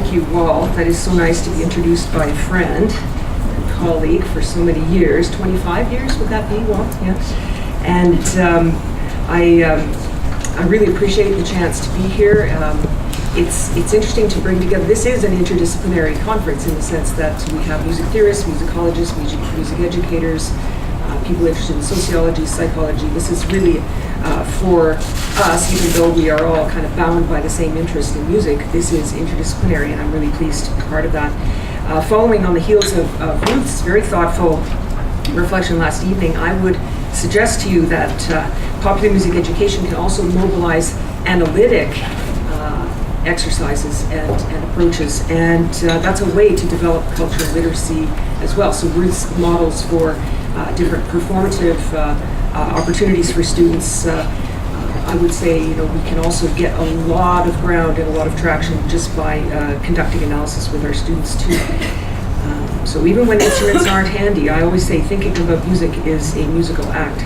thank you, Walt. That is so nice to be introduced by a friend and colleague for so many years. 25 years, would that be, Walt? Yes. And I really appreciate the chance to be here. It's interesting to bring together. This is an interdisciplinary conference in the sense that we have music theorists, musicologists, music educators, people interested in sociology, psychology. This is really for us, even though we are all kind of bound by the same interest in music, this is interdisciplinary, and I'm really pleased to be part of that. Following on the heels of Ruth's very thoughtful reflection last evening, I would suggest to you that popular music education can also mobilize analytic exercises and approaches, and that's a way to develop cultural literacy as well. So Ruth's models for different performative opportunities for students, I would say, we can also get a lot of ground and a lot of traction just by conducting analysis with our students too. So even when instruments aren't handy, I always say thinking about music is a musical act.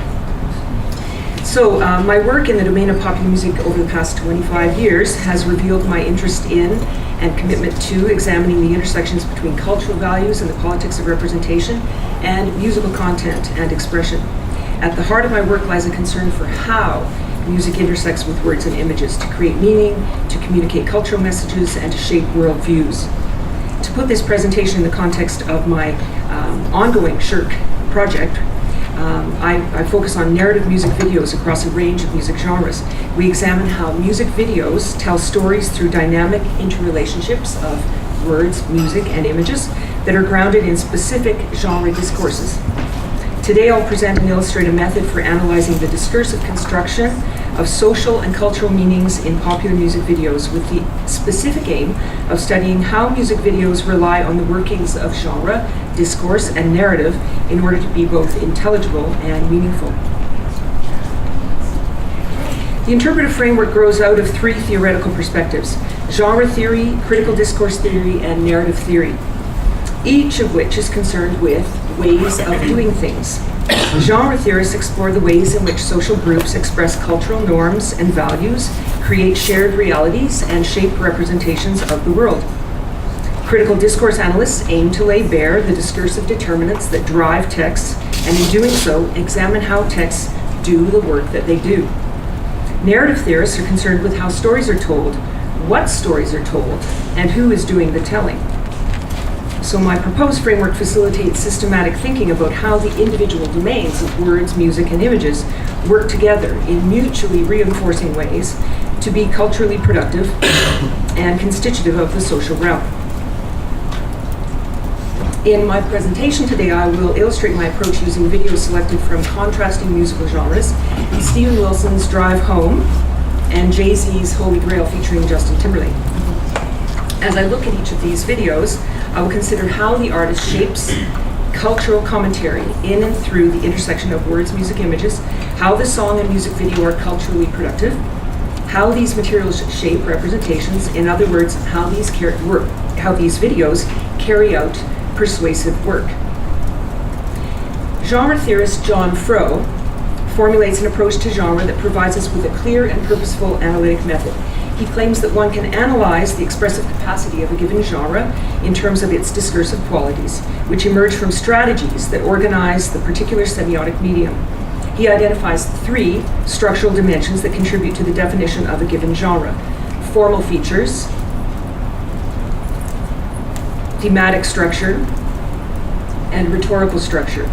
So my work in the domain of popular music over the past 25 years has revealed my interest in and commitment to examining the intersections between cultural values and the politics of representation and musical content and expression. At the heart of my work lies a concern for how music intersects with words and images to create meaning, to communicate cultural messages, and to shape worldviews. To put this presentation in the context of my ongoing SHIRK project, I focus on narrative music videos across a range of music genres. We examine how music videos tell stories through dynamic interrelationships of words, music, and images that are grounded in specific genre discourses. Today I'll present and illustrate a method for analyzing the discursive construction of social and cultural meanings in popular music videos with the specific aim of studying how music videos rely on the workings of genre, discourse, and narrative in order to be both intelligible and meaningful. The interpretive framework grows out of three theoretical perspectives: genre theory, critical discourse theory, and narrative theory, each of which is concerned with ways of doing things. Genre theorists explore the ways in which social groups express cultural norms and values, create shared realities, and shape representations of the world. Critical discourse analysts aim to lay bare the discursive determinants that drive texts, and in doing so, examine how texts do the work that they do. Narrative theorists are concerned with how stories are told, what stories are told, and who is doing the telling. So my proposed framework facilitates systematic thinking about how the individual domains of words, music, and images work together in mutually reinforcing ways to be culturally productive and constitutive of the social realm. In my presentation today, I will illustrate my approach using videos selected from contrasting musical genres, Steven Wilson's Drive Home and Jay-Z's Holy Grail featuring Justin Timberlake. As I look at each of these videos, I will consider how the artist shapes cultural commentary in and through the intersection of words, music, images, how the song and music video are culturally productive, how these materials shape representations, in other words, how these videos carry out persuasive work. Genre theorist John Froh formulates an approach to genre that provides us with a clear and purposeful analytic method. He claims that one can analyze the expressive capacity of a given genre in terms of its discursive qualities, which emerge from strategies that organize the particular semiotic medium. He identifies three structural dimensions that contribute to the definition of a given genre: formal features, thematic structure, and rhetorical structure.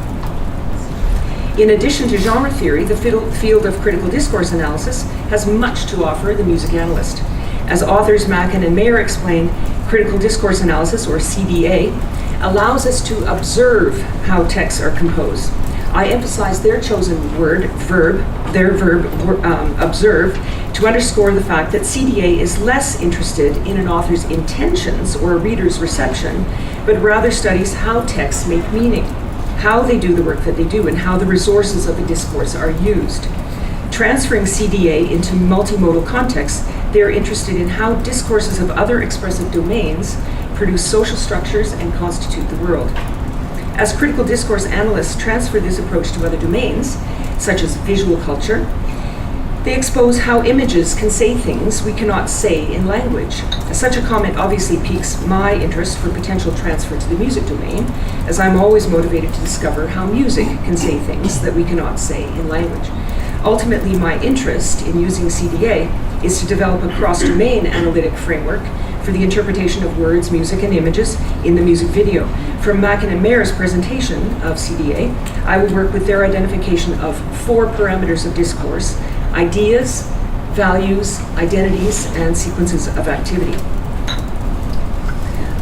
In addition to genre theory, the field of critical discourse analysis has much to offer the music analyst. As authors Mackin and Mayer explain, critical discourse analysis, or CDA, allows us to observe how texts are composed. I emphasize their chosen verb, observe, to underscore the fact that CDA is less interested in an author's intentions or a reader's reception, but rather studies how texts make meaning, how they do the work that they do, and how the resources of a discourse are used. Transferring CDA into multimodal contexts, they are interested in how discourses of other expressive domains produce social structures and constitute the world. As critical discourse analysts transfer this approach to other domains, such as visual culture, They expose how images can say things we cannot say in language. Such a comment obviously piques my interest for potential transfer to the music domain, as I'm always motivated to discover how music can say things that we cannot say in language. Ultimately, my interest in using CDA is to develop a cross-domain analytic framework for the interpretation of words, music, and images in the music video. From Mackin and Mayer's presentation of CDA, I will work with their identification of 4 parameters of discourse: ideas, values, identities, and sequences of activity.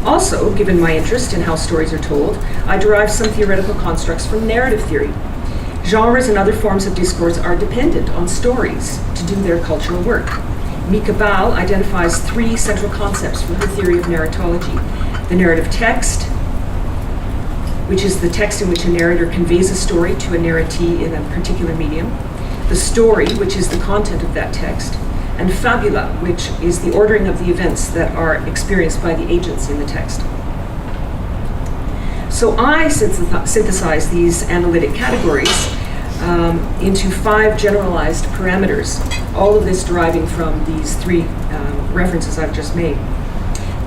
Also, given my interest in how stories are told, I derive some theoretical constructs from narrative theory. Genres and other forms of discourse are dependent on stories to do their cultural work. Mika Ball identifies 3 central concepts for her theory of narratology: the narrative text, which is the text in which a narrator conveys a story to a narratee in a particular medium; the story, which is the content of that text; and fabula, which is the ordering of the events that are experienced by the agents in the text. So I synthesize these analytic categories into 5 generalized parameters, all of this deriving from these 3 references I've just made.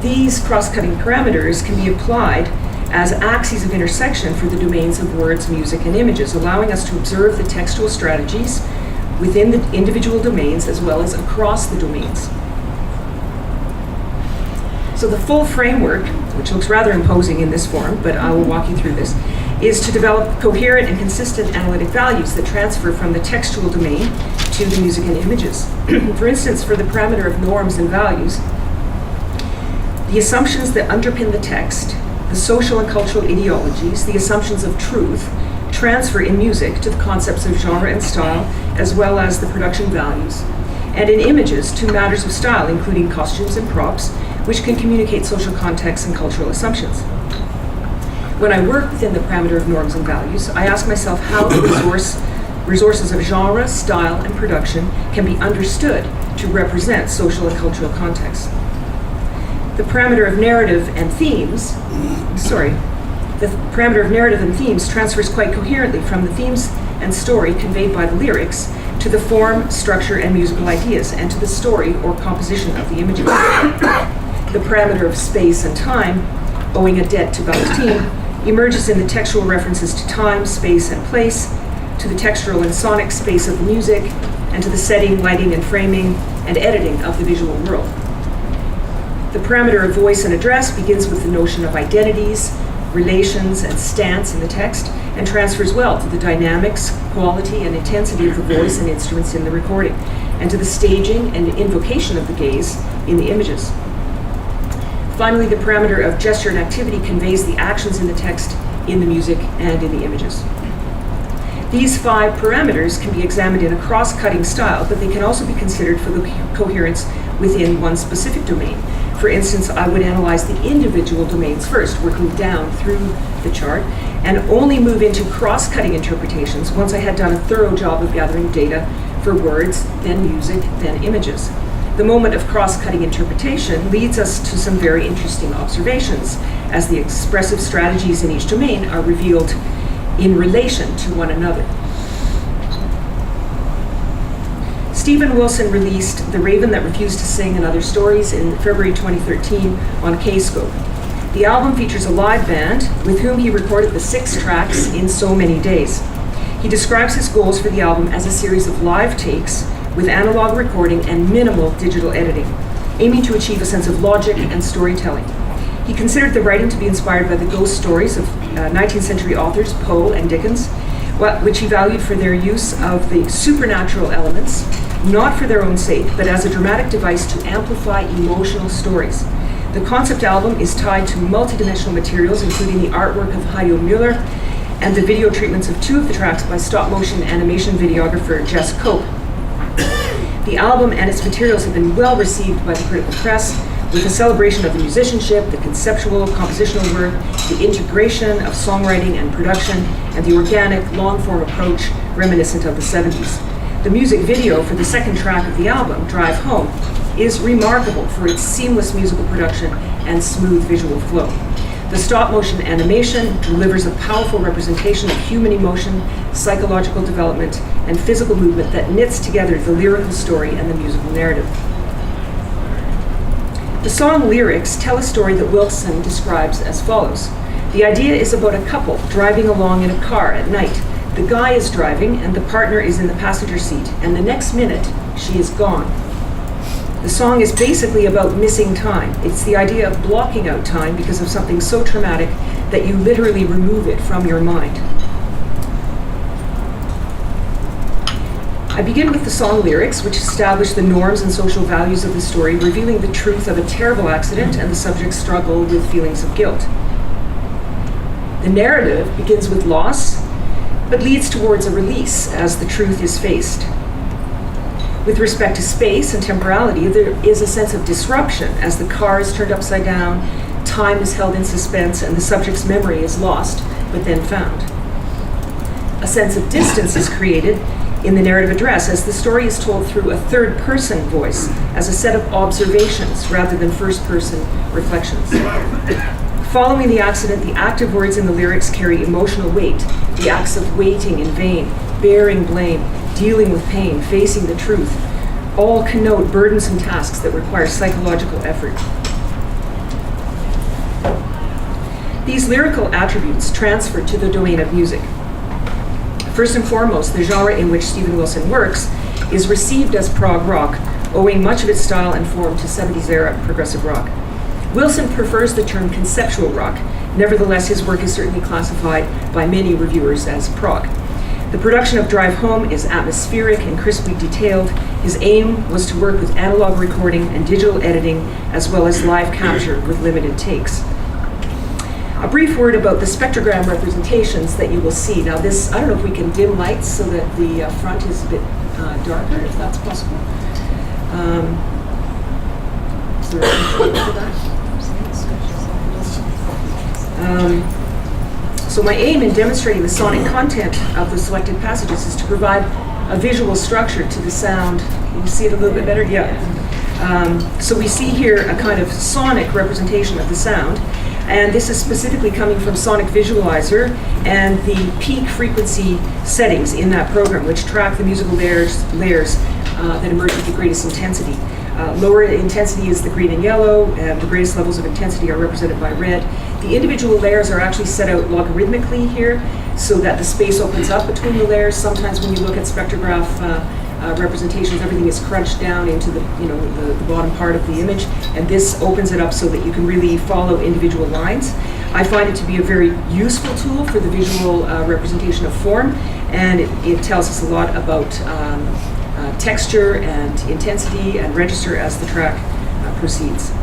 These cross-cutting parameters can be applied as axes of intersection for the domains of words, music, and images, allowing us to observe the textual strategies within the individual domains as well as across the domains. So the full framework, which looks rather imposing in this form, but I will walk you through this, is to develop coherent and consistent analytic values that transfer from the textual domain to the music and images. For instance, for the parameter of norms and values, the assumptions that underpin the text, the social and cultural ideologies, the assumptions of truth, transfer in music to the concepts of genre and style, as well as the production values, and in images to matters of style, including costumes and props, which can communicate social contexts and cultural assumptions. When I work within the parameter of norms and values, I ask myself how the resources of genre, style, and production can be understood to represent social and cultural contexts. The parameter of narrative and themes, transfers quite coherently from the themes and story conveyed by the lyrics to the form, structure, and musical ideas, and to the story or composition of the images. The parameter of space and time, owing a debt to Bakhtin, emerges in the textual references to time, space, and place, to the textural and sonic space of the music, and to the setting, lighting, and framing, and editing of the visual world. The parameter of voice and address begins with the notion of identities, relations, and stance in the text, and transfers well to the dynamics, quality, and intensity of the voice and instruments in the recording, and to the staging and invocation of the gaze in the images. Finally, the parameter of gesture and activity conveys the actions in the text, in the music, and in the images. These 5 parameters can be examined in a cross-cutting style, but they can also be considered for the coherence within one specific domain. For instance, I would analyze the individual domains first, working down through the chart, and only move into cross-cutting interpretations once I had done a thorough job of gathering data for words, then music, then images. The moment of cross-cutting interpretation leads us to some very interesting observations, as the expressive strategies in each domain are revealed in relation to one another. Stephen Wilson released The Raven That Refused to Sing and Other Stories in February 2013 on K-Scope. The album features a live band with whom he recorded the 6 tracks in so many days. He describes his goals for the album as a series of live takes with analog recording and minimal digital editing, aiming to achieve a sense of logic and storytelling. He considered the writing to be inspired by the ghost stories of 19th century authors Poe and Dickens, which he valued for their use of the supernatural elements, not for their own sake, but as a dramatic device to amplify emotional stories. The concept album is tied to multidimensional materials, including the artwork of Heido Müller and the video treatments of 2 of the tracks by stop-motion animation videographer Jess Cope. The album and its materials have been well received by the critical press, with a celebration of the musicianship, the conceptual, compositional work, the integration of songwriting and production, and the organic, long-form approach reminiscent of the 70s. The music video for the 2nd track of the album, Drive Home, is remarkable for its seamless musical production and smooth visual flow. The stop-motion animation delivers a powerful representation of human emotion, psychological development, and physical movement that knits together the lyrical story and the musical narrative. The song lyrics tell a story that Wilson describes as follows. The idea is about a couple driving along in a car at night. The guy is driving and the partner is in the passenger seat, and the next minute, she is gone. The song is basically about missing time. It's the idea of blocking out time because of something so traumatic that you literally remove it from your mind. I begin with the song lyrics, which establish the norms and social values of the story, revealing the truth of a terrible accident and the subject's struggle with feelings of guilt. The narrative begins with loss, but leads towards a release as the truth is faced. With respect to space and temporality, there is a sense of disruption as the car is turned upside down, time is held in suspense, and the subject's memory is lost, but then found. A sense of distance is created in the narrative address as the story is told through a third-person voice, as a set of observations rather than first-person reflections. Following the accident, the active words in the lyrics carry emotional weight, the acts of waiting in vain, bearing blame, dealing with pain, facing the truth, all connote burdensome tasks that require psychological effort. These lyrical attributes transfer to the domain of music. First and foremost, the genre in which Steven Wilson works is received as prog rock, owing much of its style and form to 70s era progressive rock. Wilson prefers the term conceptual rock. Nevertheless, his work is certainly classified by many reviewers as prog. The production of Drive Home is atmospheric and crisply detailed. His aim was to work with analog recording and digital editing, as well as live capture with limited takes. A brief word about the spectrogram representations that you will see. Now this, I don't know if we can dim lights so that the front is a bit darker, if that's possible. Is there a control for that? So my aim in demonstrating the sonic content of the selected passages is to provide a visual structure to the sound. Can you see it a little bit better? Yeah. So we see here a kind of sonic representation of the sound, and this is specifically coming from Sonic Visualizer and the peak frequency settings in that program, which track the musical layers that emerge with the greatest intensity. Lower intensity is the green and yellow, and the greatest levels of intensity are represented by red. The individual layers are actually set out logarithmically here so that the space opens up between the layers. Sometimes when you look at spectrograph representations, everything is crunched down into the bottom part of the image, and this opens it up so that you can really follow individual lines. I find it to be a very useful tool for the visual representation of form, and it tells us a lot about texture and intensity and register as the track proceeds.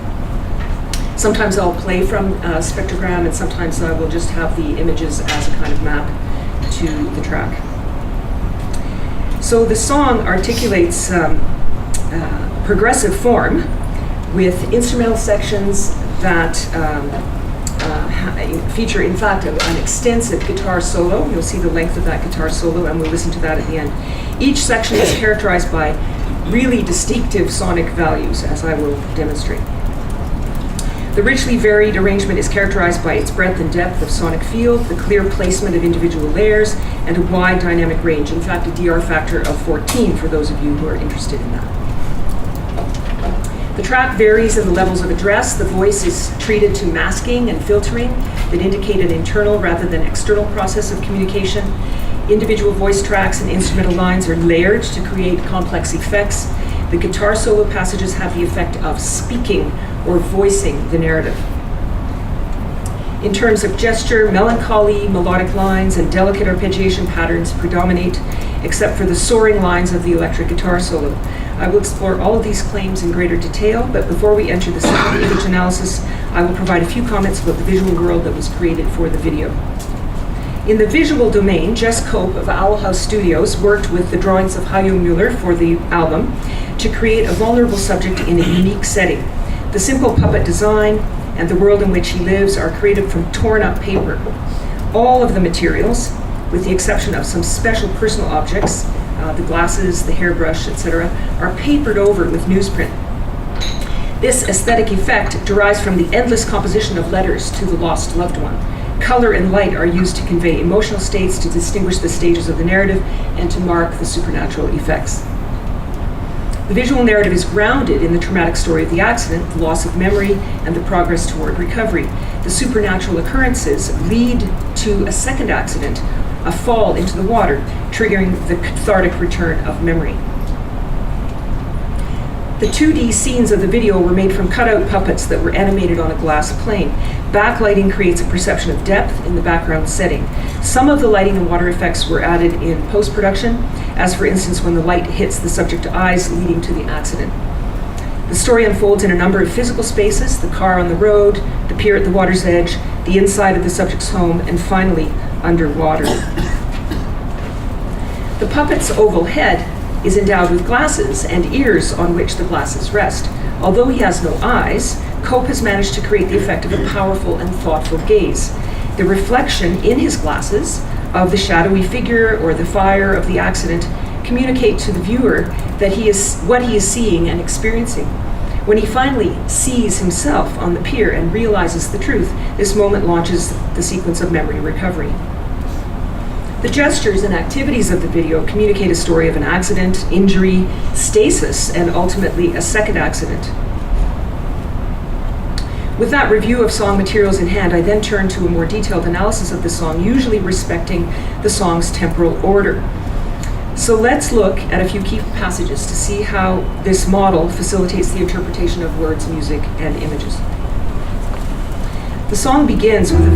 Sometimes I'll play from spectrogram, and sometimes I will just have the images as a kind of map to the track. So the song articulates progressive form with instrumental sections that feature, in fact, an extensive guitar solo. You'll see the length of that guitar solo, and we'll listen to that at the end. Each section is characterized by really distinctive sonic values, as I will demonstrate. The richly varied arrangement is characterized by its breadth and depth of sonic field, the clear placement of individual layers, and a wide dynamic range. In fact, a DR factor of 14 for those of you who are interested in that. The track varies in the levels of address. The voice is treated to masking and filtering that indicate an internal rather than external process of communication. Individual voice tracks and instrumental lines are layered to create complex effects. The guitar solo passages have the effect of speaking or voicing the narrative. In terms of gesture, melancholy, melodic lines, and delicate arpeggiation patterns predominate, except for the soaring lines of the electric guitar solo. I will explore all of these claims in greater detail, but before we enter the second image analysis, I will provide a few comments about the visual world that was created for the video. In the visual domain, Jess Cope of Owl House Studios worked with the drawings of Hayo Mueller for the album to create a vulnerable subject in a unique setting. The simple puppet design and the world in which he lives are created from torn up paper. All of the materials, with the exception of some special personal objects, the glasses, the hairbrush, etc., are papered over with newsprint. This aesthetic effect derives from the endless composition of letters to the lost loved one. Color and light are used to convey emotional states, to distinguish the stages of the narrative, and to mark the supernatural effects. The visual narrative is grounded in the traumatic story of the accident, the loss of memory, and the progress toward recovery. The supernatural occurrences lead to a second accident, a fall into the water, triggering the cathartic return of memory. The 2D scenes of the video were made from cutout puppets that were animated on a glass plane. Backlighting creates a perception of depth in the background setting. Some of the lighting and water effects were added in post-production, as for instance when the light hits the subject's eyes leading to the accident. The story unfolds in a number of physical spaces: the car on the road, the pier at the water's edge, the inside of the subject's home, and finally, underwater. The puppet's oval head is endowed with glasses and ears on which the glasses rest. Although he has no eyes, Cope has managed to create the effect of a powerful and thoughtful gaze. The reflection in his glasses of the shadowy figure or the fire of the accident communicate to the viewer that what he is seeing and experiencing. When he finally sees himself on the pier and realizes the truth, this moment launches the sequence of memory recovery. The gestures and activities of the video communicate a story of an accident, injury, stasis, and ultimately a second accident. With that review of song materials in hand, I then turn to a more detailed analysis of the song, usually respecting the song's temporal order. So let's look at a few key passages to see how this model facilitates the interpretation of words, music, and images. The song begins with a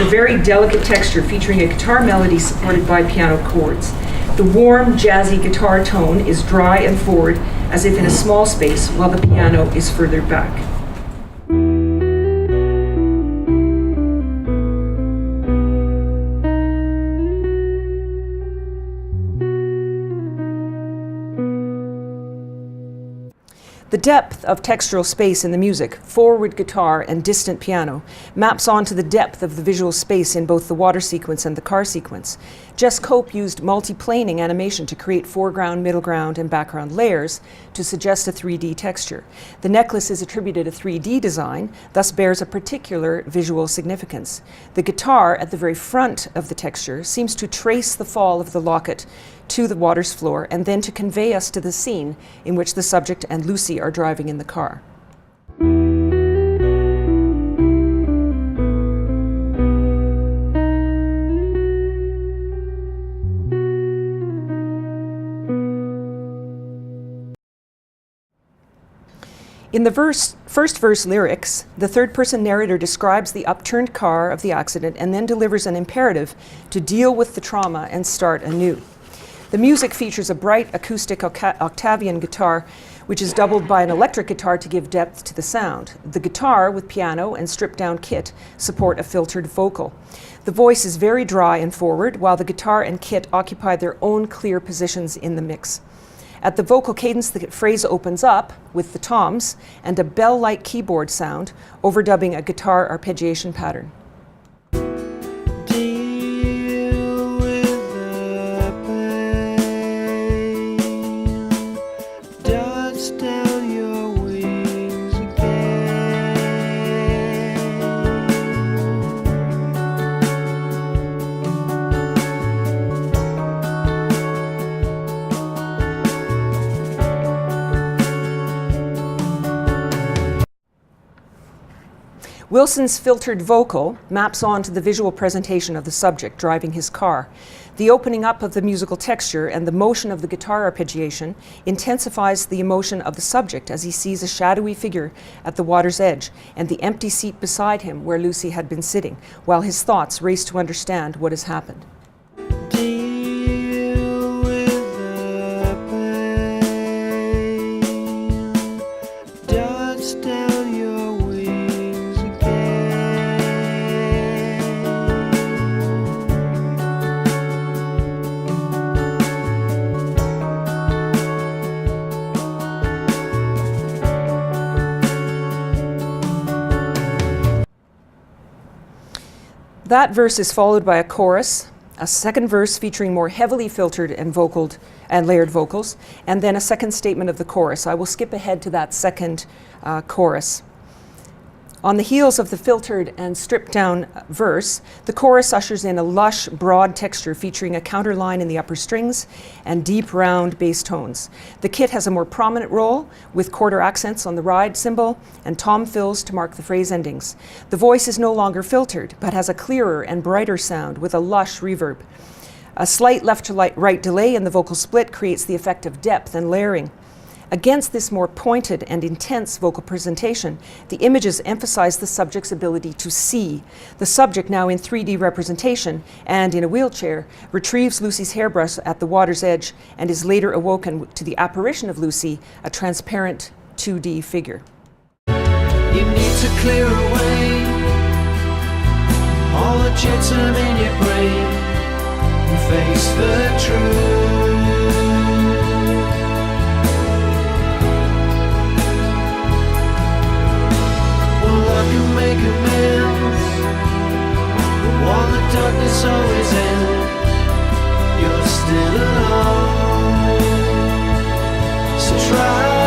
very delicate texture featuring a guitar melody supported by piano chords. The warm, jazzy guitar tone is dry and forward, as if in a small space, while the piano is further back. The depth of textural space in the music, forward guitar and distant piano, maps onto the depth of the visual space in both the water sequence and the car sequence. Jess Cope used multi-planing animation to create foreground, middle ground, and background layers to suggest a 3D texture. The necklace is attributed a 3D design, thus bears a particular visual significance. The guitar at the very front of the texture seems to trace the fall of the locket to the water's floor and then to convey us to the scene in which the subject and Lucy are driving in the car. In the first verse lyrics, the third-person narrator describes the upturned car of the accident and then delivers an imperative to deal with the trauma and start anew. The music features a bright acoustic Octavian guitar, which is doubled by an electric guitar to give depth to the sound. The guitar, with piano and stripped-down kit, support a filtered vocal. The voice is very dry and forward, while the guitar and kit occupy their own clear positions in the mix. At the vocal cadence, the phrase opens up with the toms and a bell-like keyboard sound, overdubbing a guitar arpeggiation pattern. Wilson's filtered vocal maps onto the visual presentation of the subject driving his car. The opening up of the musical texture and the motion of the guitar arpeggiation intensifies the emotion of the subject as he sees a shadowy figure at the water's edge and the empty seat beside him where Lucy had been sitting, while his thoughts race to understand what has happened. That verse is followed by a chorus a second verse featuring more heavily filtered and vocaled and layered vocals, and then a second statement of the chorus. I will skip ahead to that second chorus. On the heels of the filtered and stripped down verse, the chorus ushers in a lush, broad texture featuring a counterline in the upper strings and deep, round bass tones. The kit has a more prominent role with quarter accents on the ride cymbal and tom fills to mark the phrase endings. The voice is no longer filtered, but has a clearer and brighter sound with a lush reverb. A slight left to right delay in the vocal split creates the effect of depth and layering. Against this more pointed and intense vocal presentation, the images emphasize the subject's ability to see. The subject, now in 3D representation and in a wheelchair, retrieves Lucy's hairbrush at the water's edge and is later awoken to the apparition of Lucy, a transparent 2D figure. You need to clear away all the jetsam in your brain and face the truth. Make amends, but while the darkness always ends, you're still alone. So try on.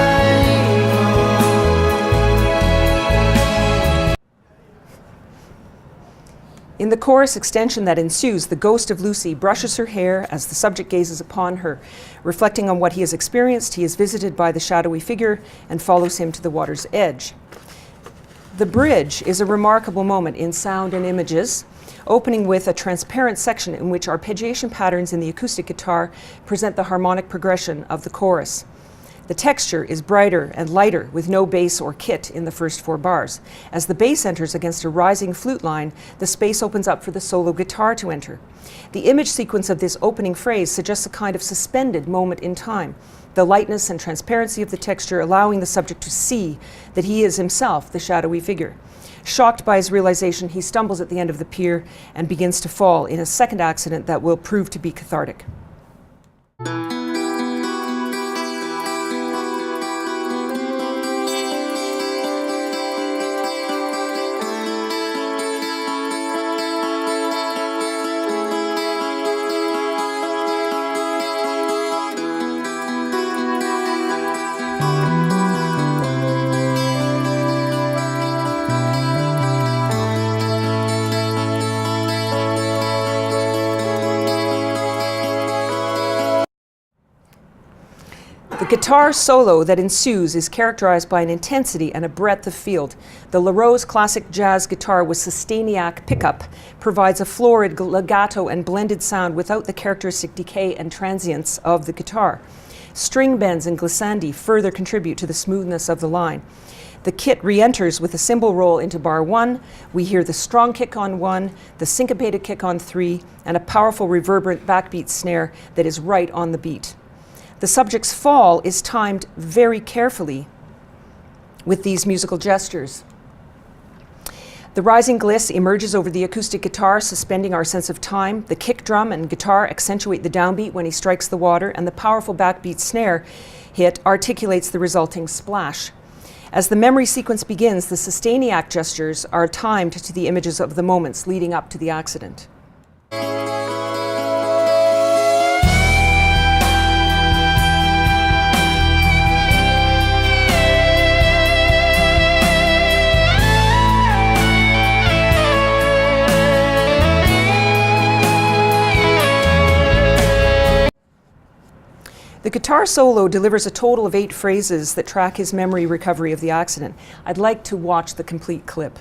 In the chorus extension that ensues, the ghost of Lucy brushes her hair as the subject gazes upon her. Reflecting on what he has experienced, he is visited by the shadowy figure and follows him to the water's edge. The bridge is a remarkable moment in sound and images, opening with a transparent section in which arpeggiation patterns in the acoustic guitar present the harmonic progression of the chorus. The texture is brighter and lighter with no bass or kit in the first 4 bars. As the bass enters against a rising flute line, the space opens up for the solo guitar to enter. The image sequence of this opening phrase suggests a kind of suspended moment in time, the lightness and transparency of the texture allowing the subject to see that he is himself the shadowy figure. Shocked by his realization, he stumbles at the end of the pier and begins to fall in a second accident that will prove to be cathartic. The guitar solo that ensues is characterized by an intensity and a breadth of field. The LaRose classic jazz guitar with sustainiac pickup provides a florid legato and blended sound without the characteristic decay and transience of the guitar. String bends and glissandi further contribute to the smoothness of the line. The kit re-enters with a cymbal roll into bar 1. We hear the strong kick on 1, the syncopated kick on 3, and a powerful reverberant backbeat snare that is right on the beat. The subject's fall is timed very carefully with these musical gestures. The rising gliss emerges over the acoustic guitar, suspending our sense of time. The kick drum and guitar accentuate the downbeat when he strikes the water, and the powerful backbeat snare hit articulates the resulting splash. As the memory sequence begins, the sustainiac gestures are timed to the images of the moments leading up to the accident. The guitar solo delivers a total of 8 phrases that track his memory recovery of the accident. I'd like to watch the complete clip.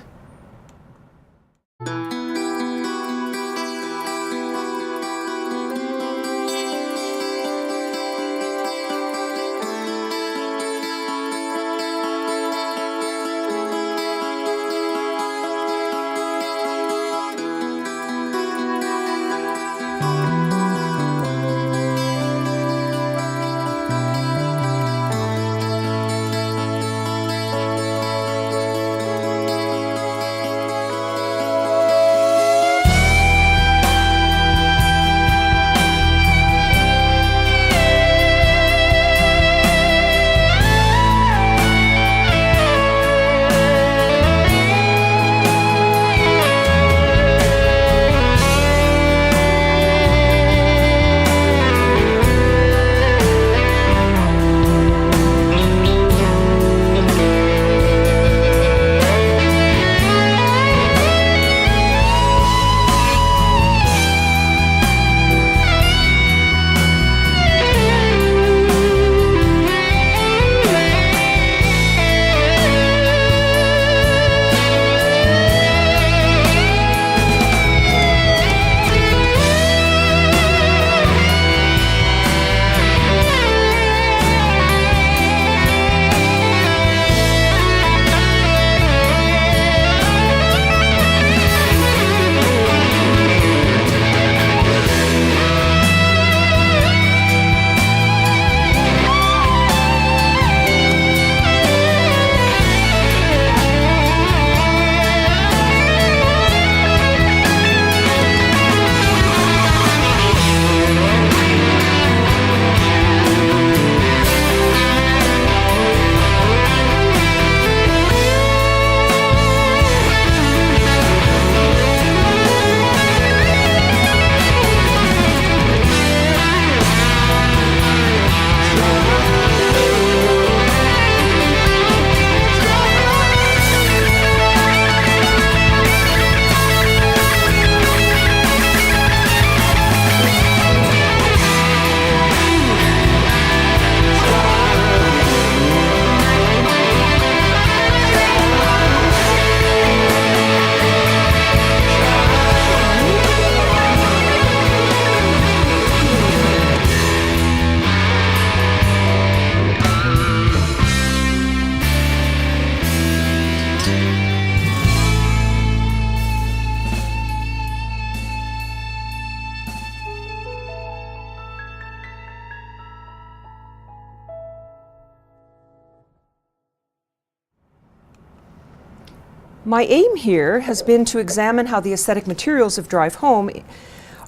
My aim here has been to examine how the aesthetic materials of Drive Home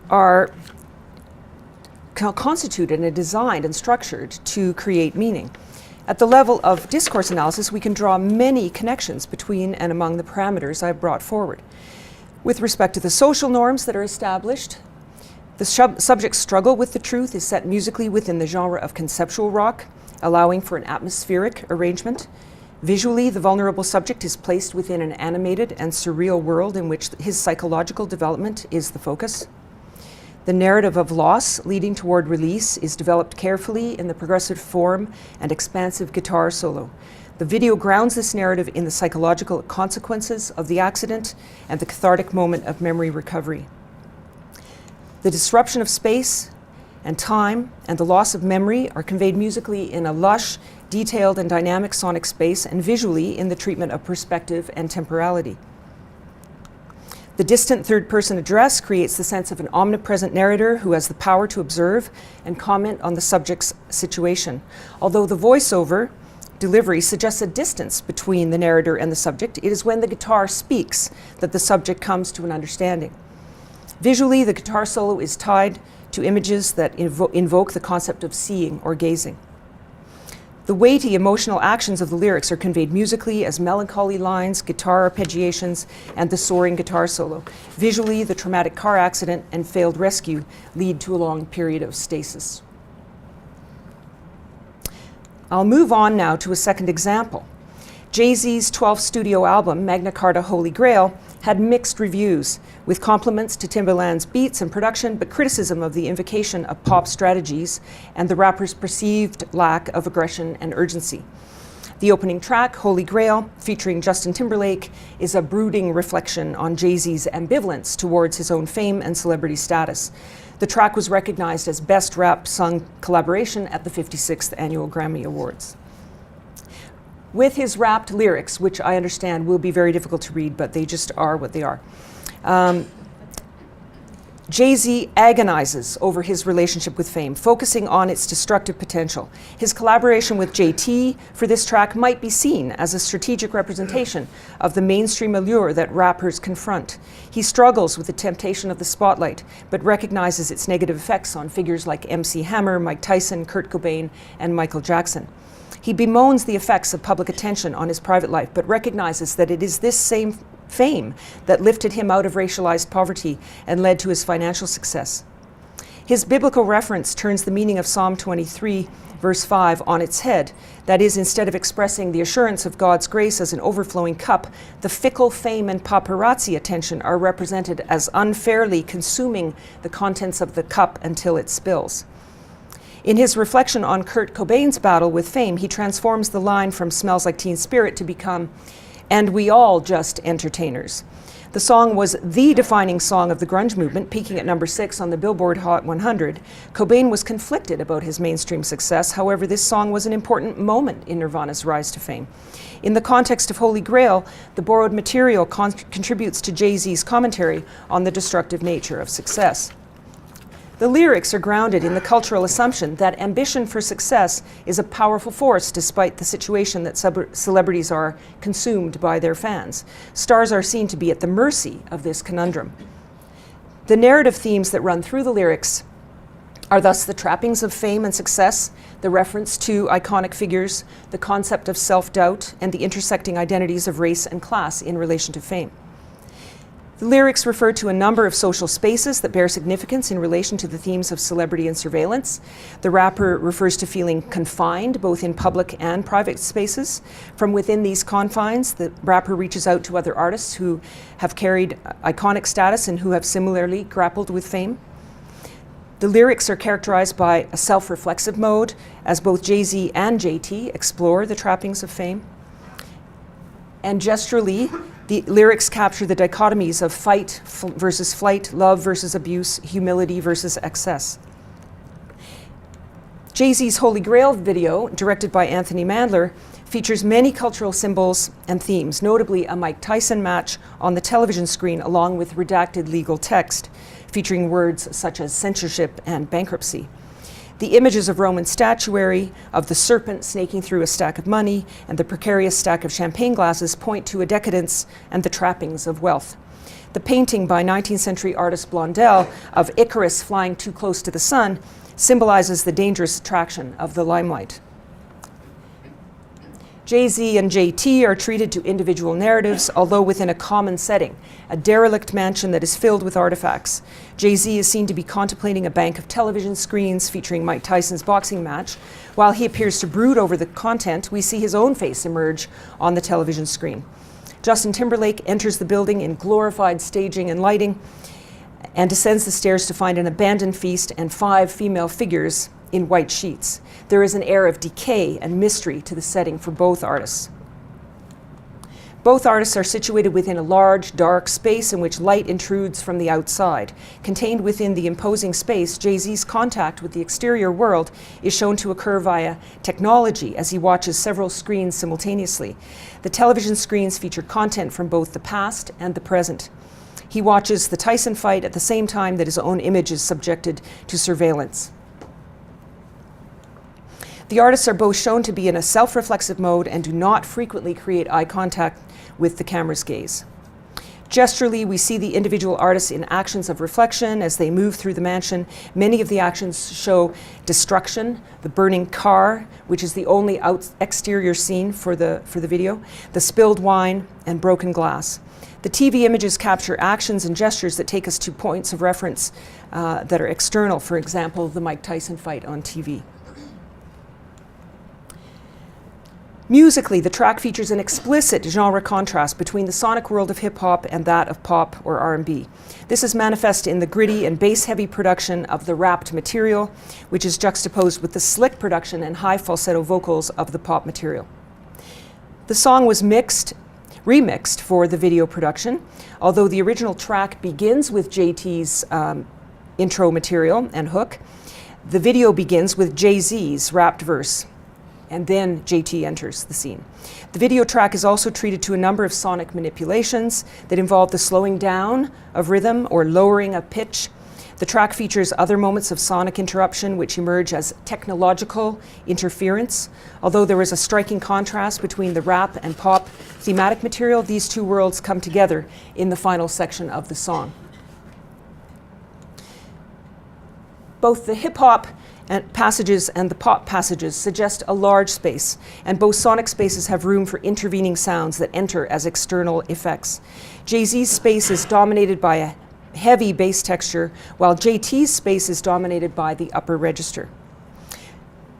are constituted and designed and structured to create meaning. At the level of discourse analysis, we can draw many connections between and among the parameters I've brought forward. With respect to the social norms that are established, the subject's struggle with the truth is set musically within the genre of conceptual rock, allowing for an atmospheric arrangement. Visually, the vulnerable subject is placed within an animated and surreal world in which his psychological development is the focus. The narrative of loss leading toward release is developed carefully in the progressive form and expansive guitar solo. The video grounds this narrative in the psychological consequences of the accident and the cathartic moment of memory recovery. The disruption of space and time and the loss of memory are conveyed musically in a lush, detailed and dynamic sonic space, and visually in the treatment of perspective and temporality. The distant third-person address creates the sense of an omnipresent narrator who has the power to observe and comment on the subject's situation. Although the voiceover delivery suggests a distance between the narrator and the subject, it is when the guitar speaks that the subject comes to an understanding. Visually, the guitar solo is tied to images that invoke the concept of seeing or gazing. The weighty emotional actions of the lyrics are conveyed musically as melancholy lines, guitar arpeggiations, and the soaring guitar solo. Visually, the traumatic car accident and failed rescue lead to a long period of stasis. I'll move on now to a second example. Jay-Z's 12th studio album, Magna Carta Holy Grail, had mixed reviews, with compliments to Timbaland's beats and production, but criticism of the invocation of pop strategies and the rapper's perceived lack of aggression and urgency. The opening track, Holy Grail, featuring Justin Timberlake, is a brooding reflection on Jay-Z's ambivalence towards his own fame and celebrity status. The track was recognized as Best Rap Sung Collaboration at the 56th Annual Grammy Awards. With his rapped lyrics, which I understand will be very difficult to read, but they just are what they are. Jay-Z agonizes over his relationship with fame, focusing on its destructive potential. His collaboration with JT for this track might be seen as a strategic representation of the mainstream allure that rappers confront. He struggles with the temptation of the spotlight, but recognizes its negative effects on figures like MC Hammer, Mike Tyson, Kurt Cobain, and Michael Jackson. He bemoans the effects of public attention on his private life, but recognizes that it is this same fame that lifted him out of racialized poverty and led to his financial success. His biblical reference turns the meaning of Psalm 23, verse 5 on its head. That is, instead of expressing the assurance of God's grace as an overflowing cup, the fickle fame and paparazzi attention are represented as unfairly consuming the contents of the cup until it spills. In his reflection on Kurt Cobain's battle with fame, he transforms the line from Smells Like Teen Spirit to become, "And we all just entertainers." The song was the defining song of the grunge movement, peaking at number 6 on the Billboard Hot 100. Cobain was conflicted about his mainstream success. However, this song was an important moment in Nirvana's rise to fame. In the context of Holy Grail, the borrowed material contributes to Jay-Z's commentary on the destructive nature of success. The lyrics are grounded in the cultural assumption that ambition for success is a powerful force despite the situation that celebrities are consumed by their fans. Stars are seen to be at the mercy of this conundrum. The narrative themes that run through the lyrics are thus the trappings of fame and success, the reference to iconic figures, the concept of self-doubt, and the intersecting identities of race and class in relation to fame. The lyrics refer to a number of social spaces that bear significance in relation to the themes of celebrity and surveillance. The rapper refers to feeling confined both in public and private spaces. From within these confines, the rapper reaches out to other artists who have carried iconic status and who have similarly grappled with fame. The lyrics are characterized by a self-reflexive mode, as both Jay-Z and JT explore the trappings of fame. And gesturally, the lyrics capture the dichotomies of fight versus flight, love versus abuse, humility versus excess. Jay-Z's Holy Grail video, directed by Anthony Mandler, features many cultural symbols and themes, notably a Mike Tyson match on the television screen along with redacted legal text, featuring words such as censorship and bankruptcy. The images of Roman statuary, of the serpent snaking through a stack of money, and the precarious stack of champagne glasses point to a decadence and the trappings of wealth. The painting by 19th century artist Blondel of Icarus flying too close to the sun symbolizes the dangerous attraction of the limelight. Jay-Z and JT are treated to individual narratives, although within a common setting, a derelict mansion that is filled with artifacts. Jay-Z is seen to be contemplating a bank of television screens featuring Mike Tyson's boxing match. While he appears to brood over the content, we see his own face emerge on the television screen. Justin Timberlake enters the building in glorified staging and lighting and descends the stairs to find an abandoned feast and 5 female figures in white sheets. There is an air of decay and mystery to the setting for both artists. Both artists are situated within a large, dark space in which light intrudes from the outside. Contained within the imposing space, Jay-Z's contact with the exterior world is shown to occur via technology as he watches several screens simultaneously. The television screens feature content from both the past and the present. He watches the Tyson fight at the same time that his own image is subjected to surveillance. The artists are both shown to be in a self-reflexive mode and do not frequently create eye contact with the camera's gaze. Gesturally, we see the individual artists in actions of reflection as they move through the mansion. Many of the actions show destruction, the burning car, which is the only exterior scene for the video, the spilled wine, and broken glass. The TV images capture actions and gestures that take us to points of reference that are external, for example, the Mike Tyson fight on TV. Musically, the track features an explicit genre contrast between the sonic world of hip-hop and that of pop or R&B. This is manifest in the gritty and bass-heavy production of the rapped material, which is juxtaposed with the slick production and high falsetto vocals of the pop material. The song was remixed for the video production, although the original track begins with JT's intro material and hook. The video begins with Jay-Z's rapped verse, and then JT enters the scene. The video track is also treated to a number of sonic manipulations that involve the slowing down of rhythm or lowering of pitch. The track features other moments of sonic interruption which emerge as technological interference. Although there is a striking contrast between the rap and pop thematic material, these two worlds come together in the final section of the song. Both the hip-hop passages and the pop passages suggest a large space, and both sonic spaces have room for intervening sounds that enter as external effects. Jay-Z's space is dominated by a heavy bass texture, while JT's space is dominated by the upper register.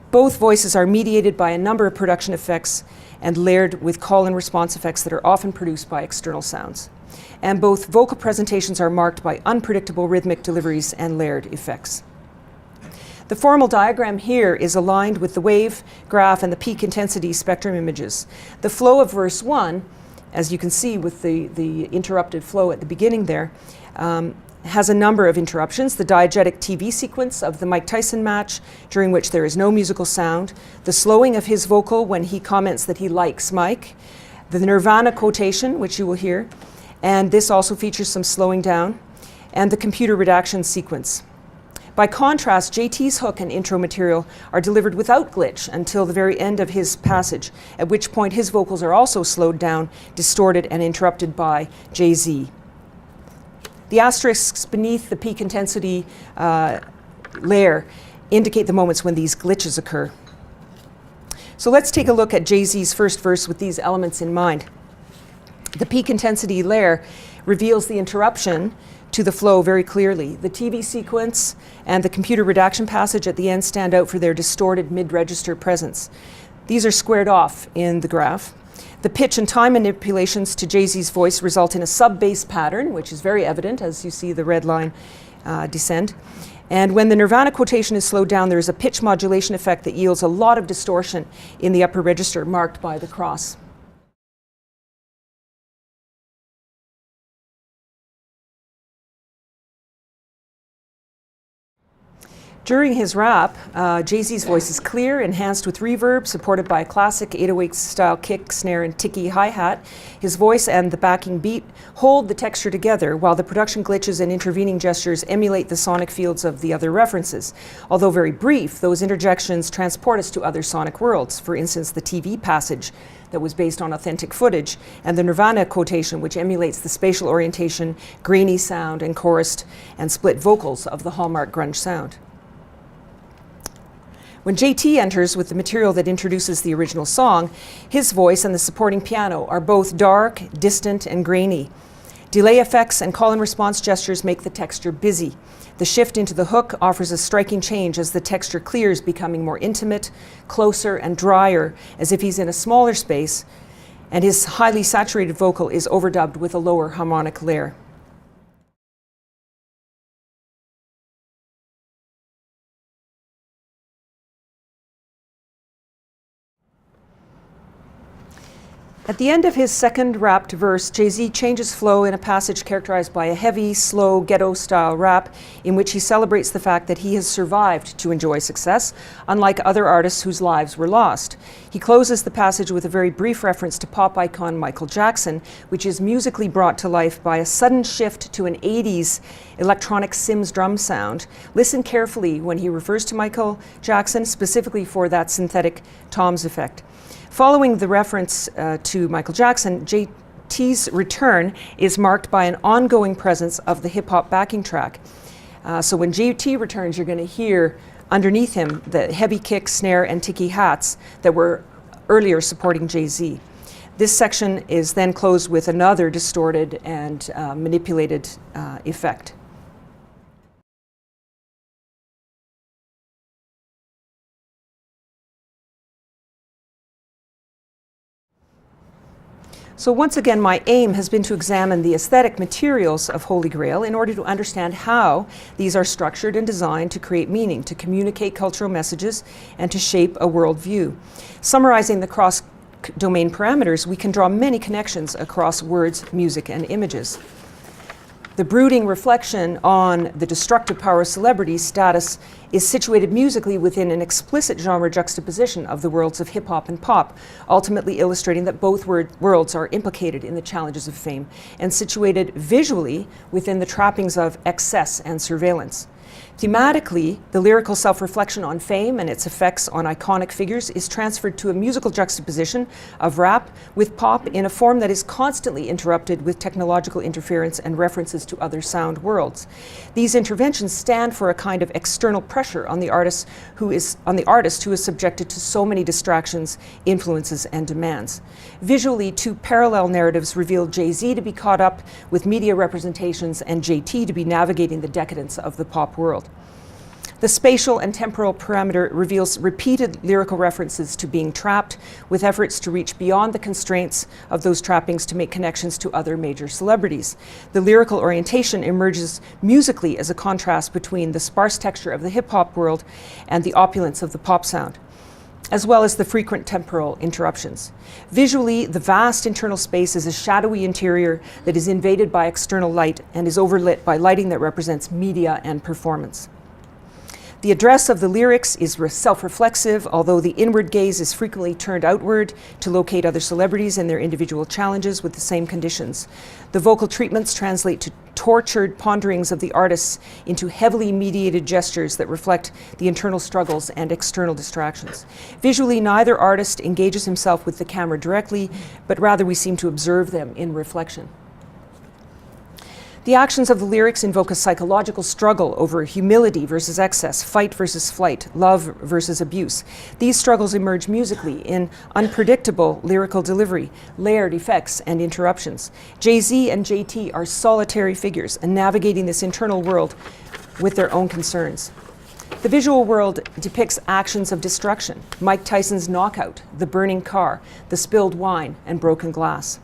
Both voices are mediated by a number of production effects and layered with call and response effects that are often produced by external sounds. And both vocal presentations are marked by unpredictable rhythmic deliveries and layered effects. The formal diagram here is aligned with the wave graph and the peak intensity spectrum images. The flow of verse 1, as you can see with the interrupted flow at the beginning there, has a number of interruptions. The diegetic TV sequence of the Mike Tyson match, during which there is no musical sound, the slowing of his vocal when he comments that he likes Mike, the Nirvana quotation, which you will hear, and this also features some slowing down, and the computer redaction sequence. By contrast, JT's hook and intro material are delivered without glitch until the very end of his passage, at which point his vocals are also slowed down, distorted, and interrupted by Jay-Z. The asterisks beneath the peak intensity layer indicate the moments when these glitches occur. So let's take a look at Jay-Z's first verse with these elements in mind. The peak intensity layer reveals the interruption to the flow very clearly. The TV sequence and the computer redaction passage at the end stand out for their distorted mid-register presence. These are squared off in the graph. The pitch and time manipulations to Jay-Z's voice result in a sub-bass pattern, which is very evident as you see the red line descend. And when the Nirvana quotation is slowed down, there is a pitch modulation effect that yields a lot of distortion in the upper register, marked by the cross. During his rap, Jay-Z's voice is clear, enhanced with reverb, supported by a classic 808-style kick, snare, and ticky hi-hat. His voice and the backing beat hold the texture together, while the production glitches and intervening gestures emulate the sonic fields of the other references. Although very brief, those interjections transport us to other sonic worlds. For instance, the TV passage that was based on authentic footage, and the Nirvana quotation, which emulates the spatial orientation, grainy sound, and chorused and split vocals of the hallmark grunge sound. When JT enters with the material that introduces the original song, his voice and the supporting piano are both dark, distant, and grainy. Delay effects and call and response gestures make the texture busy. The shift into the hook offers a striking change as the texture clears, becoming more intimate, closer, and drier, as if he's in a smaller space, and his highly saturated vocal is overdubbed with a lower harmonic layer. At the end of his second rapped verse, Jay-Z changes flow in a passage characterized by a heavy, slow, ghetto-style rap in which he celebrates the fact that he has survived to enjoy success, unlike other artists whose lives were lost. He closes the passage with a very brief reference to pop icon Michael Jackson, which is musically brought to life by a sudden shift to an 80s electronic Sims drum sound. Listen carefully when he refers to Michael Jackson, specifically for that synthetic toms effect. Following the reference to Michael Jackson, JT's return is marked by an ongoing presence of the hip-hop backing track. So when JT returns, you're going to hear underneath him the heavy kick, snare, and ticky hats that were earlier supporting Jay-Z. This section is then closed with another distorted and manipulated effect. So once again, my aim has been to examine the aesthetic materials of Holy Grail in order to understand how these are structured and designed to create meaning, to communicate cultural messages, and to shape a worldview. Summarizing the cross-domain parameters, we can draw many connections across words, music, and images. The brooding reflection on the destructive power of celebrity status is situated musically within an explicit genre juxtaposition of the worlds of hip-hop and pop, ultimately illustrating that both worlds are implicated in the challenges of fame, and situated visually within the trappings of excess and surveillance. Thematically, the lyrical self-reflection on fame and its effects on iconic figures is transferred to a musical juxtaposition of rap with pop in a form that is constantly interrupted with technological interference and references to other sound worlds. These interventions stand for a kind of external pressure on the artist who is subjected to so many distractions, influences, and demands. Visually, two parallel narratives reveal Jay-Z to be caught up with media representations and JT to be navigating the decadence of the pop world. The spatial and temporal parameter reveals repeated lyrical references to being trapped, with efforts to reach beyond the constraints of those trappings to make connections to other major celebrities. The lyrical orientation emerges musically as a contrast between the sparse texture of the hip-hop world and the opulence of the pop sound, as well as the frequent temporal interruptions. Visually, the vast internal space is a shadowy interior that is invaded by external light and is overlit by lighting that represents media and performance. The address of the lyrics is self-reflexive, although the inward gaze is frequently turned outward to locate other celebrities and their individual challenges with the same conditions. The vocal treatments translate to tortured ponderings of the artists into heavily mediated gestures that reflect the internal struggles and external distractions. Visually, neither artist engages himself with the camera directly, but rather we seem to observe them in reflection. The actions of the lyrics invoke a psychological struggle over humility versus excess, fight versus flight, love versus abuse. These struggles emerge musically in unpredictable lyrical delivery, layered effects, and interruptions. Jay-Z and JT are solitary figures and navigating this internal world with their own concerns. The visual world depicts actions of destruction: Mike Tyson's knockout, the burning car, the spilled wine, and broken glass.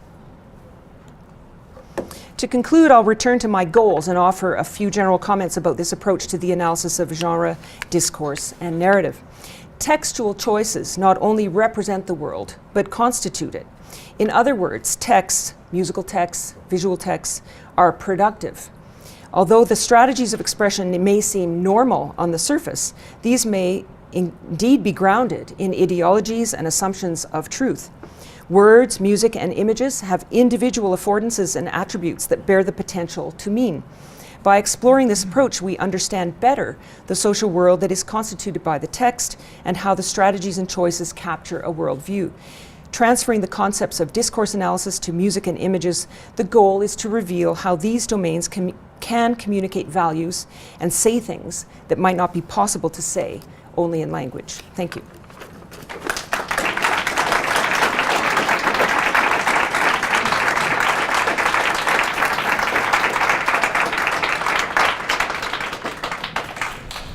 To conclude, I'll return to my goals and offer a few general comments about this approach to the analysis of genre, discourse, and narrative. Textual choices not only represent the world, but constitute it. In other words, texts, musical texts, visual texts, are productive. Although the strategies of expression may seem normal on the surface, these may indeed be grounded in ideologies and assumptions of truth. Words, music, and images have individual affordances and attributes that bear the potential to mean. By exploring this approach, we understand better the social world that is constituted by the text and how the strategies and choices capture a worldview. Transferring the concepts of discourse analysis to music and images, the goal is to reveal how these domains can communicate values and say things that might not be possible to say only in language. Thank you.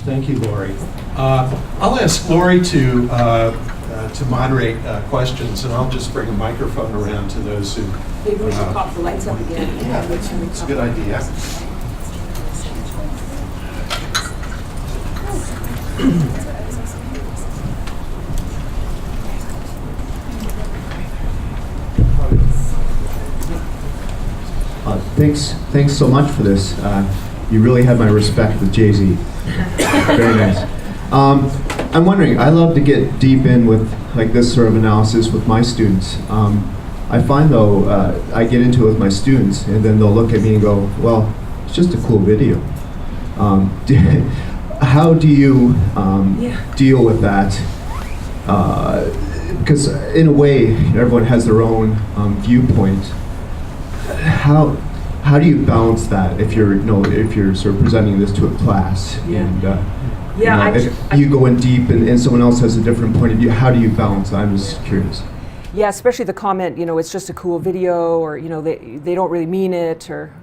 Thank you, Lori. I'll ask Lori to moderate questions, and I'll just bring a microphone around to those who... Maybe we should pop the lights up again. Yeah, that's a good idea. Thanks so much for this. You really have my respect with Jay-Z. Very nice. I'm wondering, I love to get deep in with like this sort of analysis with my students. I find though, I get into it with my students and then they'll look at me and go, well, it's just a cool video. How do you deal with that? Because in a way, everyone has their own viewpoint. How do you balance that if you're sort of presenting this to a class? Yeah. And if you go in deep and someone else has a different point of view, how do you balance that? I'm just curious. Yeah, especially the comment, it's just a cool video, or they don't really mean it, or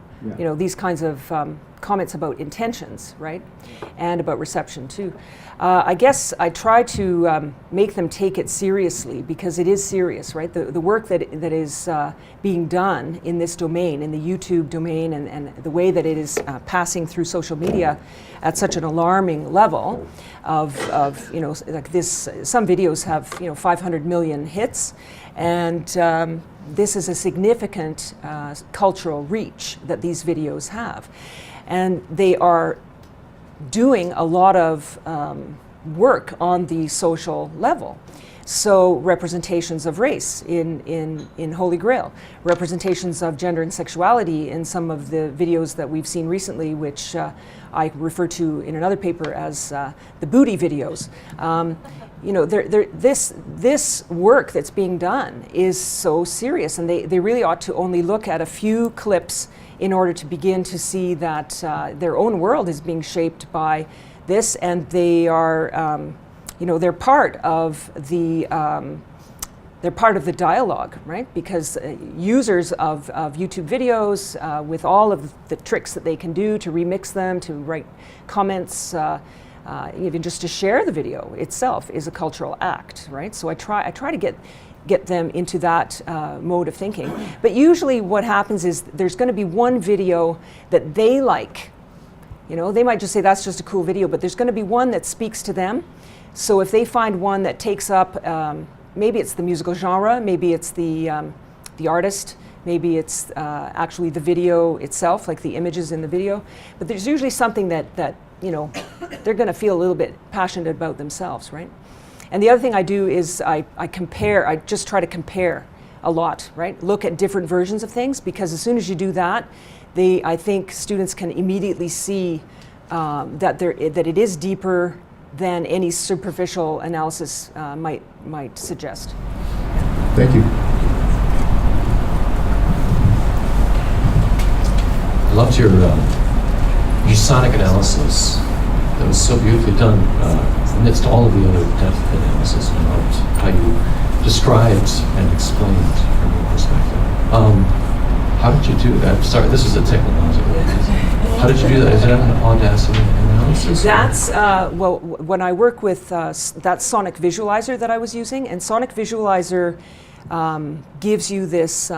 these kinds of comments about intentions, right? And about reception too. I guess I try to make them take it seriously, because it is serious, right? The work that is being done in this domain, in the YouTube domain, and the way that it is passing through social media at such an alarming level of like this, some videos have 500 million hits, and this is a significant cultural reach that these videos have. And they are doing a lot of work on the social level. So representations of race in Holy Grail, representations of gender and sexuality in some of the videos that we've seen recently, which I refer to in another paper as the booty videos. This work that's being done is so serious, and they really ought to only look at a few clips in order to begin to see that their own world is being shaped by this, and they are, they're part of the dialogue, right? Because users of YouTube videos, with all of the tricks that they can do to remix them, to write comments, even just to share the video itself is a cultural act, right? So I try to get them into that mode of thinking. But usually what happens is there's going to be one video that they like. They might just say that's just a cool video, but there's going to be one that speaks to them. So if they find one that takes up, maybe it's the musical genre, maybe it's the artist, maybe it's actually the video itself, like the images in the video. But there's usually something that they're going to feel a little bit passionate about themselves, right? And the other thing I do is I just try to compare a lot, right? Look at different versions of things, because as soon as you do that, I think students can immediately see that it is deeper than any superficial analysis might suggest. Thank you. I loved your sonic analysis. That was so beautifully done amidst all of the other depth analysis. I loved how you described and explained from your perspective. How did you do that? Sorry, this is a technological. How did you do that? Is that an Audacity analysis? That's, when I work with that Sonic Visualizer that I was using, and Sonic Visualizer gives you this,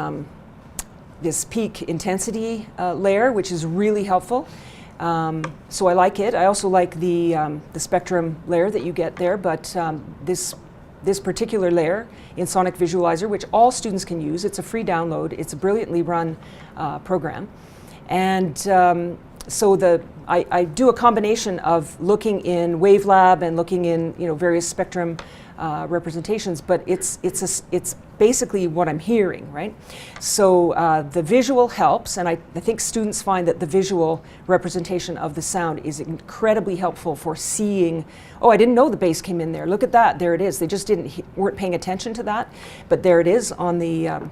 this peak intensity layer, which is really helpful. So I like it. I also like the spectrum layer that you get there, but this particular layer in Sonic Visualizer, which all students can use, it's a free download, it's a brilliantly run program. And I do a combination of looking in WaveLab and looking in various spectrum representations, but it's basically what I'm hearing, right? So the visual helps, and I think students find that the visual representation of the sound is incredibly helpful for seeing. Oh, I didn't know the bass came in there. Look at that, there it is. They just weren't paying attention to that, but there it is on the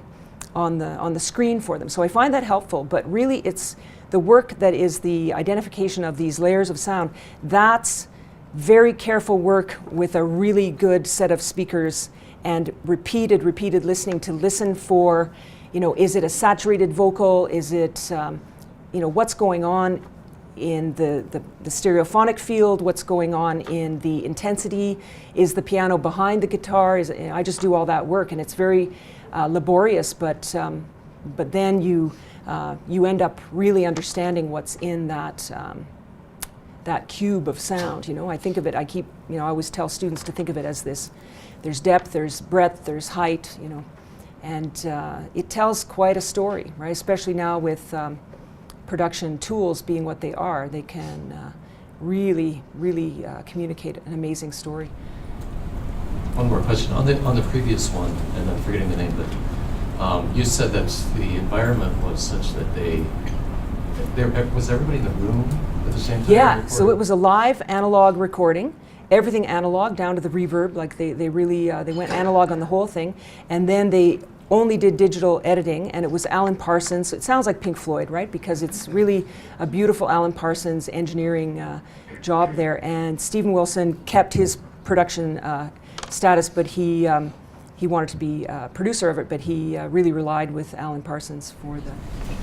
screen for them. So I find that helpful, but really it's the work that is the identification of these layers of sound. That's very careful work with a really good set of speakers and repeated listening to listen for, is it a saturated vocal? Is it, what's going on in the stereophonic field? What's going on in the intensity? Is the piano behind the guitar? I just do all that work, and it's very laborious, but then you end up really understanding what's in that cube of sound. I think of it, I always tell students to think of it as this: there's depth, there's breadth, there's height, and it tells quite a story, right? Especially now with production tools being what they are, they can really communicate an amazing story. One more question on the previous one, and I'm forgetting the name, but you said that the environment was such that was everybody in the room at the same time? Yeah, so it was a live analog recording, everything analog down to the reverb. Like they went analog on the whole thing, and then they only did digital editing, and it was Alan Parsons. So it sounds like Pink Floyd, right? Because it's really a beautiful Alan Parsons engineering job there. And Stephen Wilson kept his production status, but he wanted to be producer of it, but he really relied with Alan Parsons for the.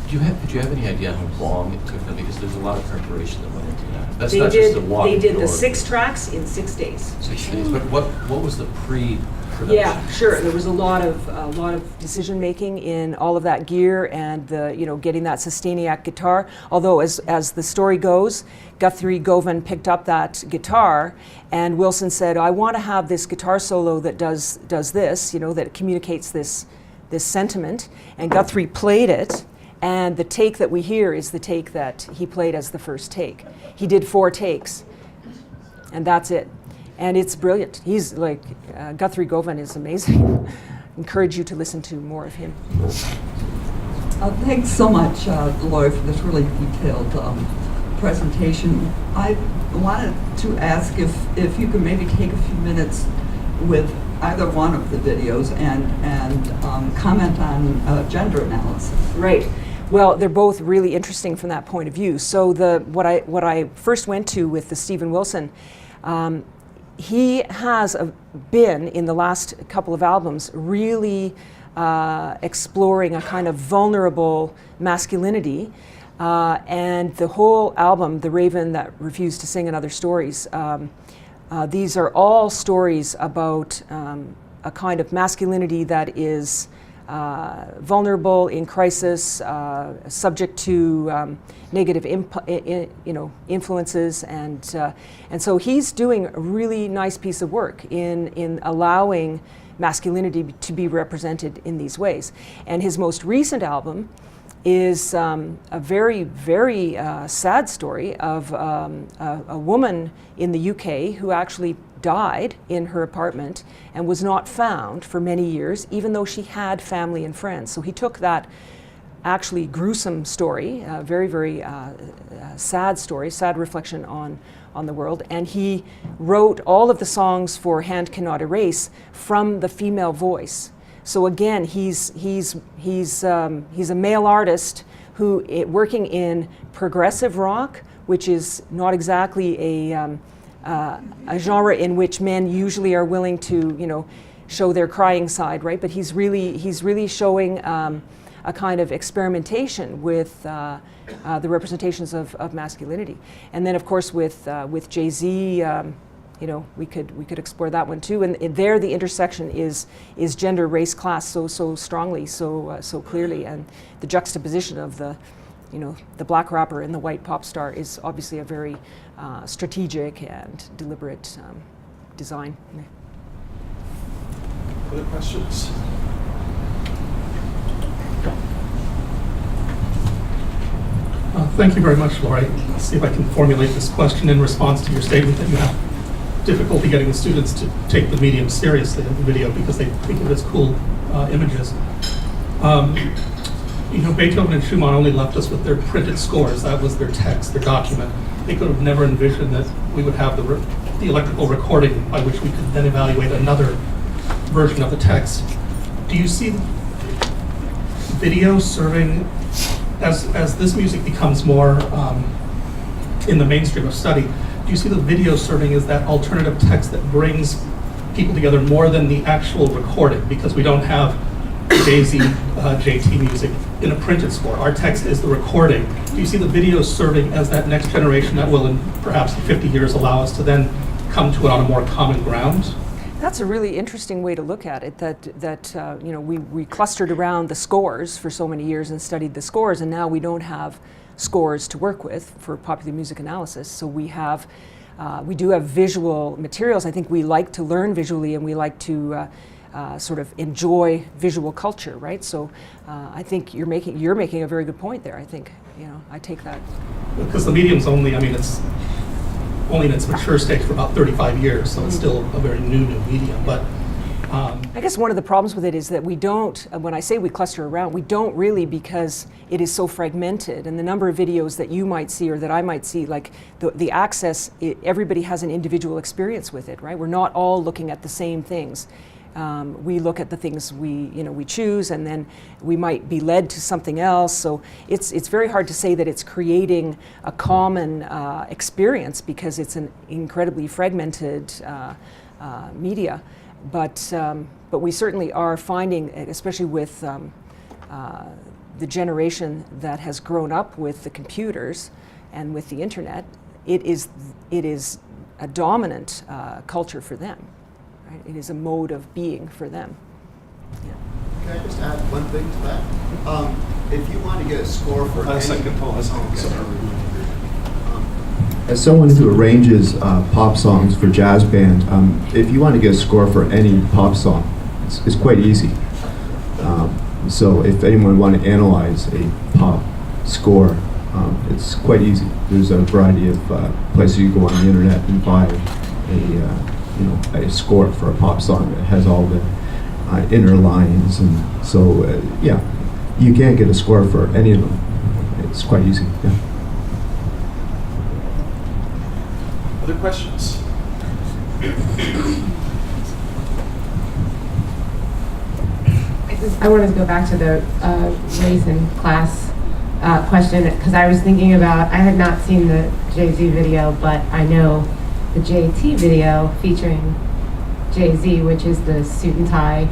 Did you have any idea how long it took them? Because there's a lot of preparation that went into that. That's They not did, just a walk. they did the 6 tracks in 6 days. 6 days. But what was the pre-production? Yeah, sure. There was a lot of decision making in all of that gear, and getting that Sustainiac guitar. Although as the story goes, Guthrie Govan picked up that guitar, and Wilson said, "I want to have this guitar solo that does this, that communicates this sentiment." And Guthrie played it, and the take that we hear is the take that he played as the first take. He did 4 takes, and that's it. And it's brilliant. He's like, Guthrie Govan is amazing. Encourage you to listen to more of him. Thanks so much, Lori, for this really detailed presentation. I wanted to ask if you could maybe take a few minutes with either one of the videos and comment on gender analysis. Right. Well, they're both really interesting from that point of view. So what I first went to with the Stephen Wilson, he has been, in the last couple of albums, really exploring a kind of vulnerable masculinity. And the whole album, The Raven That Refused to Sing and Other Stories, these are all stories about a kind of masculinity that is vulnerable, in crisis, subject to negative influences, and so he's doing a really nice piece of work in allowing masculinity to be represented in these ways. And his most recent album is a very, very sad story of a woman in the UK who actually died in her apartment and was not found for many years, even though she had family and friends. So he took that actually gruesome story, very, very sad story, sad reflection on the world, and he wrote all of the songs for Hand Cannot Erase from the female voice. So again, he's a male artist who working in progressive rock, which is not exactly a genre in which men usually are willing to, show their crying side, right? But he's really showing a kind of experimentation with the representations of masculinity. And then, of course, with Jay-Z, we could explore that one too. And there, the intersection is gender, race, class so strongly, so clearly, and the juxtaposition of the black rapper and the white pop star is obviously a very strategic and deliberate design. Other questions? Thank you very much, Lori. Let's see if I can formulate this question in response to your statement that you have difficulty getting the students to take the medium seriously in the video because they think of it as cool images. You know, Beethoven and Schumann only left us with their printed scores. That was their text, their document. They could have never envisioned that we would have the electrical recording by which we could then evaluate another version of the text. Do you see video serving, as this music becomes more in the mainstream of study, do you see the video serving as that alternative text that brings people together more than the actual recording? Because we don't have Jay-Z, JT music in a printed score. Our text is the recording. Do you see the video serving as that next generation that will, in perhaps 50 years, allow us to then come to it on a more common ground? That's a really interesting way to look at it, that you know, we clustered around the scores for so many years and studied the scores, and now we don't have scores to work with for popular music analysis. So we do have visual materials. I think we like to learn visually, and we like to sort of enjoy visual culture, right? So I think you're making a very good point there. I think, you know, I take that. Because the medium's only, I mean, it's only in its mature stage for about 35 years, so it's still a very new medium. But I guess one of the problems with it is that we don't, when I say we cluster around, we don't really, because it is so fragmented, and the number of videos that you might see or that I might see, like the access, everybody has an individual experience with it, right? We're not all looking at the same things. We look at the things we choose, and then we might be led to something else. So it's very hard to say that it's creating a common experience, because it's an incredibly fragmented media. But we certainly are finding, especially with the generation that has grown up with the computers and with the internet, it is a dominant culture for them. Right? It is a mode of being for them. Yeah. Can I just add one thing to that? If you want to get a score for any... second pause. As someone who arranges pop songs for jazz band, if you want to get a score for any pop song, it's quite easy. So if anyone want to analyze a pop score, it's quite easy. There's a variety of places you go on the internet and buy a score for a pop song that has all the inner lines, and so yeah, you can get a score for any of them. It's quite easy. Yeah. Other questions? I wanted to go back to the race and class question, because I was thinking about, I had not seen the Jay-Z video, but I know the JT video featuring Jay-Z, which is the suit and tie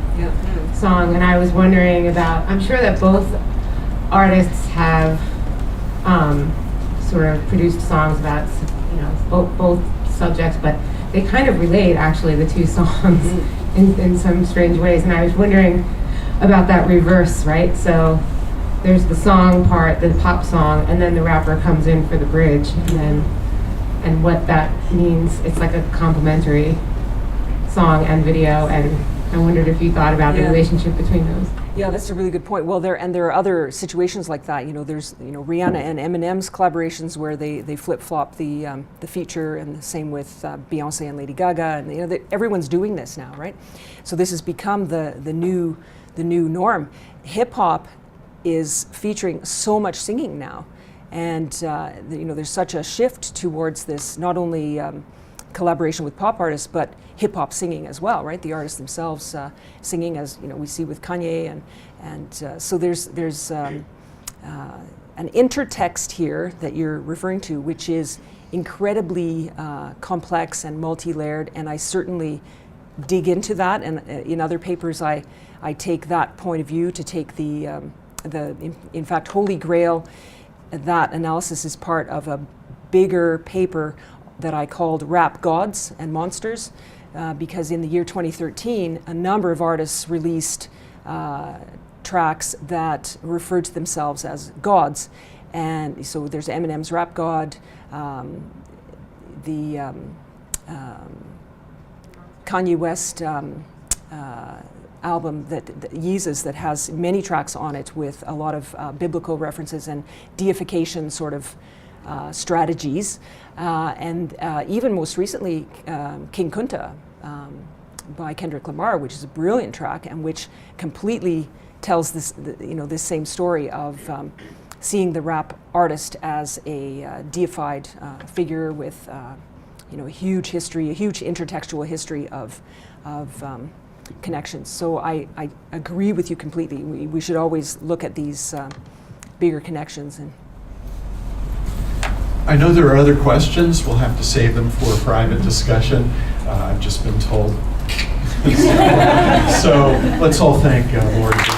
song, and I was wondering about, I'm sure that both artists have sort of produced songs about, you know, both subjects, but they kind of relate, actually, the two songs in some strange ways, and I was wondering about that reverse, right? So there's the song part, the pop song, and then the rapper comes in for the bridge, and what that means. It's like a complementary song and video, and I wondered if you thought about the relationship between those. Yeah, that's a really good point. Well, there are other situations like that. You know, there's Rihanna and Eminem's collaborations where they flip-flop the feature, and the same with Beyonce and Lady Gaga, and everyone's doing this now, right? So this has become the new norm. Hip hop is featuring so much singing now, and there's such a shift towards this, not only collaboration with pop artists, but hip hop singing as well, right? The artists themselves singing, as we see with Kanye, and so there's an intertext here that you're referring to, which is incredibly complex and multi-layered, and I certainly dig into that, and in other papers I take that point of view to take the in fact, Holy Grail. That analysis is part of a bigger paper that I called Rap Gods and Monsters, because in the year 2013, a number of artists released tracks that referred to themselves as gods. And so there's Eminem's Rap God, the Kanye West album that Yeezus that has many tracks on it with a lot of biblical references and deification sort of strategies. And even most recently, King Kunta by Kendrick Lamar, which is a brilliant track and which completely tells this, this same story of seeing the rap artist as a deified figure with, a huge history, a huge intertextual history of connections. So I agree with you completely. We should always look at these bigger connections. And I know there are other questions. We'll have to save them for a private discussion. I've just been told. So let's all thank Lori.